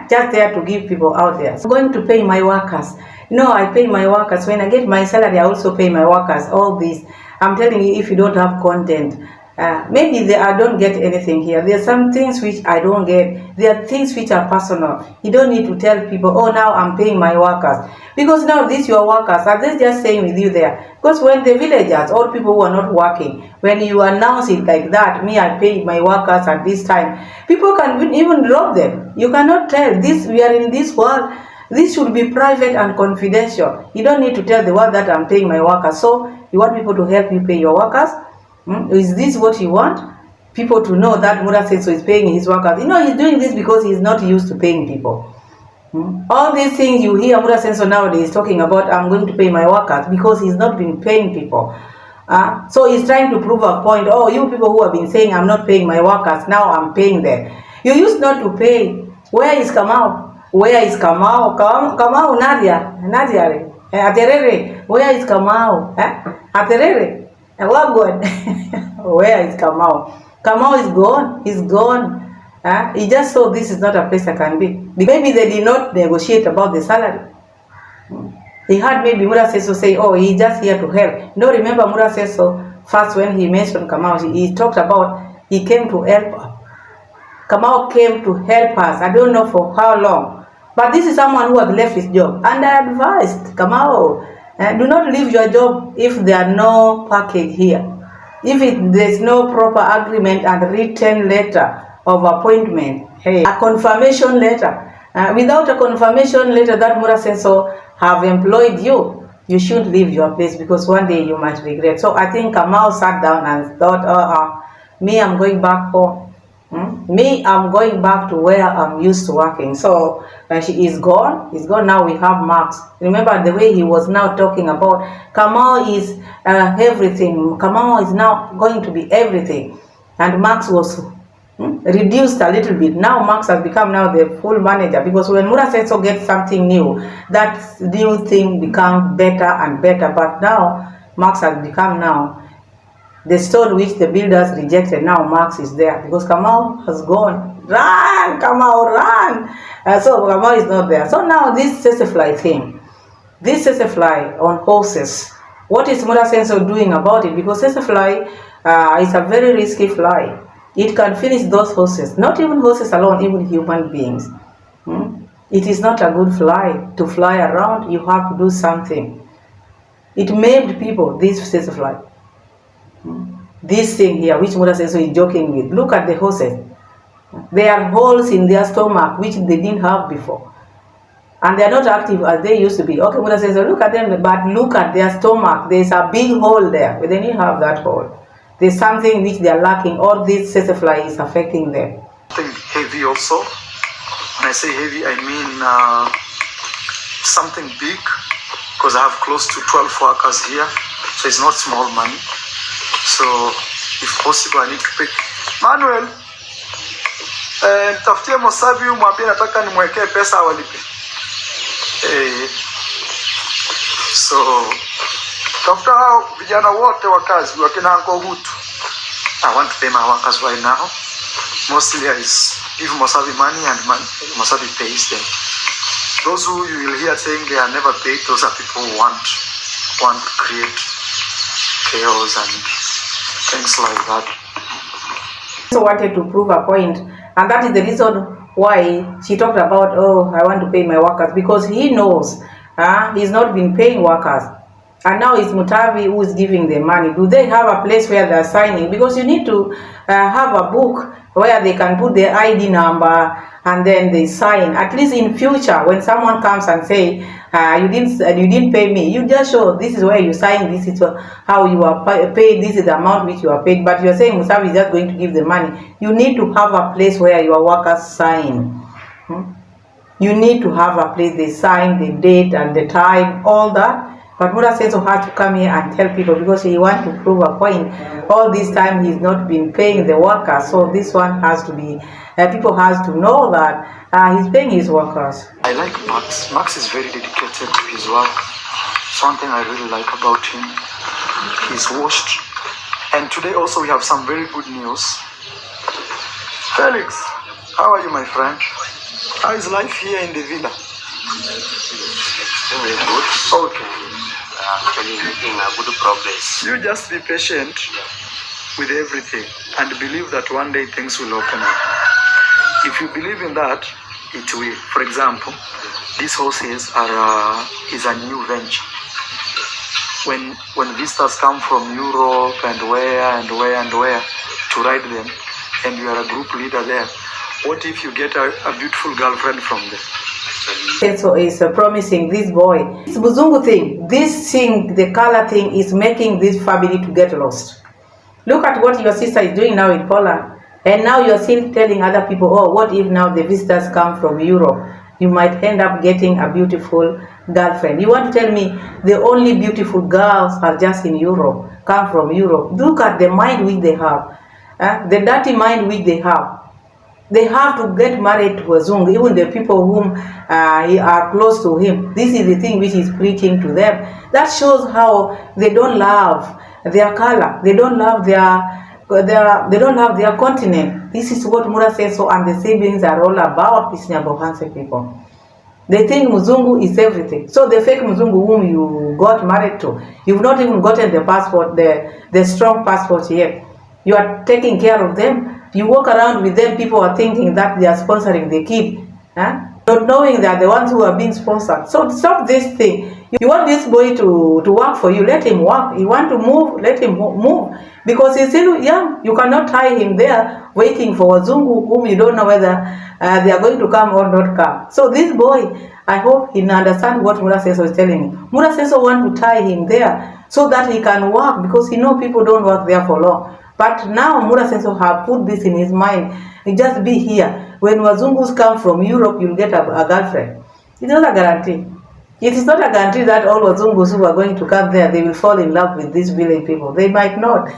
just there to give people out there. So I'm going to pay my workers. No, I pay my workers. When I get my salary, I also pay my workers. All this, I'm telling you, if you don't have content, maybe I don't get anything here. There are some things which I don't get. There are things which are personal. You don't need to tell people, oh, now I'm paying my workers. Because now these your workers, are they just staying with you there? Because when the villagers or people who are not working, when you announce it like that, me, I pay my workers at this time, people can even drop them. You cannot tell this. We are in this world. This should be private and confidential. You don't need to tell the world that I'm paying my workers. So you want people to help you pay your workers? Is this what you want? People to know that Mura Senso is paying his workers. He's doing this because he's not used to paying people. All these things you hear Mura Senso nowadays talking about, I'm going to pay my workers, because he's not been paying people. So he's trying to prove a point. Oh, you people who have been saying I'm not paying my workers, now I'm paying them. You used not to pay. Where is Kamau? Where is Kamau? Kamau Nadia. Aterere. Where is Kamau? Aterere. Where is Kamau? Kamau is gone. He's gone. He just saw this is not a place I can be. Maybe they did not negotiate about the salary. He had maybe Mura Senso say, oh, he's just here to help. No, remember Mura Senso, first when he mentioned Kamau, he talked about he came to help us. Kamau came to help us. I don't know for how long. But this is someone who has left his job. And I advised Kamau, do not leave your job if there are no package here. If there's no proper agreement and written letter of appointment, a confirmation letter. Without a confirmation letter that Mura Senso have employed you, you should leave your place, because one day you might regret. So I think Kamau sat down and thought, me, I'm going back home. Me, I'm going back to where I'm used to working. So she is gone. He's gone. Now we have Max. Remember the way he was now talking about Kamau is everything. Kamau is now going to be everything. And Max was reduced a little bit. Now Max has become now the full manager, because when Mura Senso gets something new, that new thing becomes better and better. But now Max has become now the stone which the builders rejected. Now Max is there, because Kamau has gone. Run, Kamau, run! So Kamau is not there. So now this Sesefly thing, this Sesefly on horses, what is Mura Senso doing about it? Because Sesefly is a very risky fly. It can finish those horses. Not even horses alone, even human beings. It is not a good fly to fly around. You have to do something. It maimed people, this fly. This thing here, which Mura says is joking with. Look at the horses. There are holes in their stomach which they didn't have before. And they are not active as they used to be. Okay, Mura says, look at them, but look at their stomach. There's a big hole there. But they didn't have that hole. There's something which they are lacking, or this fly is affecting them. Something heavy also. When I say heavy, I mean something big, because I have close to 12 workers here, so it's not small money. So if possible, I need to pay. Manuel, nitafutie Mosavi, mwambie nataka nimwekee pesa awalipe. So tafuta hao vijana wote wa kazi wakina Uncle Hutu. I want to pay my workers right now. Mostly I give Mosavi money and Mosavi pays them. Those who you will hear saying they are never paid, those are people who want to create chaos and things like that. So wanted to prove a point, and that is the reason why she talked about, oh, I want to pay my workers, because he knows he's not been paying workers. And now it's Mutavi who is giving them money. Do they have a place where they're signing? Because you need to have a book where they can put their ID number and then they sign. At least in future, when someone comes and say, you didn't pay me, you just show this is where you sign, this is how you are paid, this is the amount which you are paid. But you're saying Mutavi is just going to give the money. You need to have a place where your workers sign. You need to have a place they sign, the date and the time, all that. But Mura says had to come here and tell people because he wants to prove a point. All this time he's not been paying the workers, so this one has to be, people has to know that he's paying his workers. I like Max. Max is very dedicated to his work. It's one thing I really like about him. He's washed. And today also we have some very good news. Felix, how are you, my friend? How is life here in the villa? Very good. Okay. Actually making a good progress. You just be patient with everything and believe that one day things will open up. If you believe in that, it will. For example, these horses is a new venture. When visitors come from Europe and where to ride them, and you are a group leader there, what if you get a beautiful girlfriend from there? So is promising this boy. This Muzungu thing, this thing, the color thing is making this family to get lost. Look at what your sister is doing now in Poland. And now you're still telling other people, oh, what if now the visitors come from Europe? You might end up getting a beautiful girlfriend. You want to tell me the only beautiful girls are just in Europe, come from Europe? Look at the mind which they have, the dirty mind which they have. They have to get married to a Zung, even the people whom are close to him. This is the thing which he's preaching to them. That shows how they don't love their color. They don't love they don't love their continent. This is what Mura says so, and the siblings are all about these Nyabohanse people. They think Muzungu is everything. So the fake Muzungu whom you got married to, you've not even gotten the passport, the strong passport yet. You are taking care of them. You walk around with them, people are thinking that they are sponsoring the kid, not knowing that the ones who are being sponsored. So stop this thing. You want this boy to work for you, let him work. You want to move, let him move. Because he's still young. You cannot tie him there waiting for Wazungu whom you don't know whether they are going to come or not come. So this boy, I hope he understands what Mura Seso is telling me. Mura Seso want to tie him there so that he can work, because he knows people don't work there for long. But now Mura Seso have put this in his mind. Just be here. When Wazungus come from Europe, you'll get a girlfriend. It's not a guarantee. It is not a guarantee that all Wazungus who are going to come there, they will fall in love with these village people. They might not.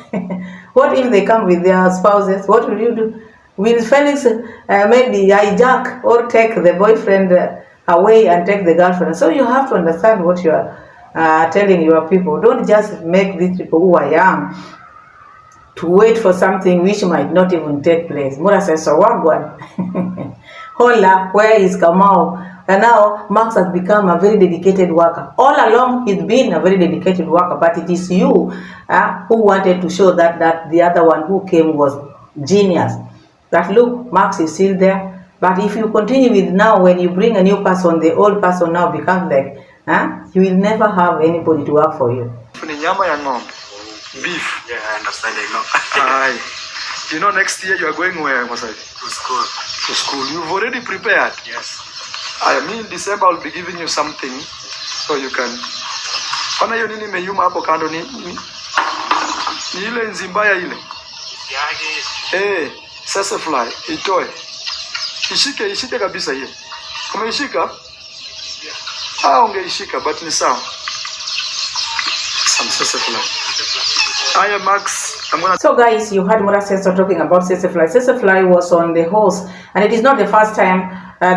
What if they come with their spouses? What will you do? Will Felix maybe hijack or take the boyfriend away and take the girlfriend? So you have to understand what you are telling your people. Don't just make these people who are young to wait for something which might not even take place. Mura says, so wagwan. Hola, where is Kamau? And now Max has become a very dedicated worker. All along he's been a very dedicated worker, but it is you who wanted to show that the other one who came was genius. That look, Max is still there. But if you continue with now, when you bring a new person, the old person now becomes like, you will never have anybody to work for you. Ni nyama ya ng'ombe. Beef. Yeah, I understand. I know. Aye. You know, next year you are going where, Masai? To school. To school. You've already prepared. Yes. I mean, December I'll be giving you something so you can. Pana hiyo nini imeyuma hapo kando ni ile nzimbaya ile. Sasa fly itoe. Ishike kabisa hiyo. Umeishika? Ungeishika but ni sawa. Some sasa fly. Aya Max. So guys, you heard Mura Senso talking about Sesefly. Sesefly was on the horse, and it is not the first time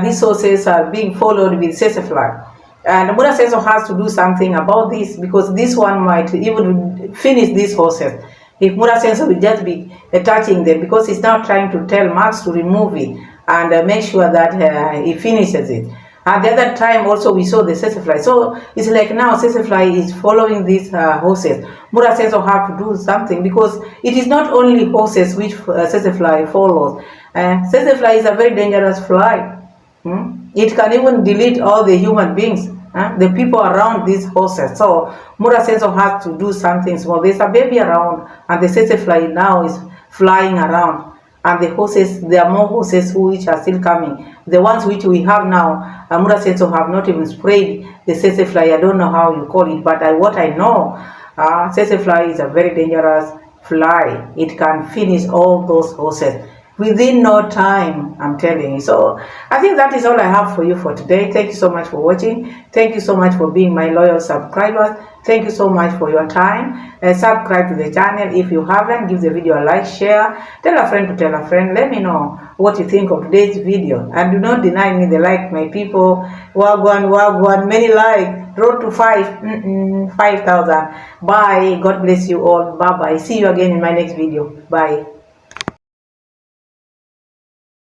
these horses are being followed with Sesefly. And Mura Senso has to do something about this, because this one might even finish these horses. If Mura Senso will just be touching them, because he's now trying to tell Max to remove it and make sure that he finishes it. At the other time also we saw the Sesefly. So it's like now Sesefly is following these horses. Mura Senso have to do something, because it is not only horses which Sesefly follows. Sesefly is a very dangerous fly. It can even delete all the human beings, the people around these horses. So Mura Senso has to do something small. There's a baby around, and the Sesefly now is flying around. And the horses, there are more horses which are still coming. The ones which we have now, Mura Senso have not even sprayed the Sesefly. I don't know how you call it, but what I know, Sesefly is a very dangerous fly. It can finish all those horses within no time, I'm telling you. So I think that is all I have for you for today. Thank you so much for watching. Thank you so much for being my loyal subscribers. Thank you so much for your time. Subscribe to the channel if you haven't. Give the video a like, share, tell a friend to tell a friend. Let me know what you think of today's video, and do not deny me the like, my people. Wagwan, many like. Road to 5,000. Bye. God bless you all. Bye bye. See you again in my next video. Bye.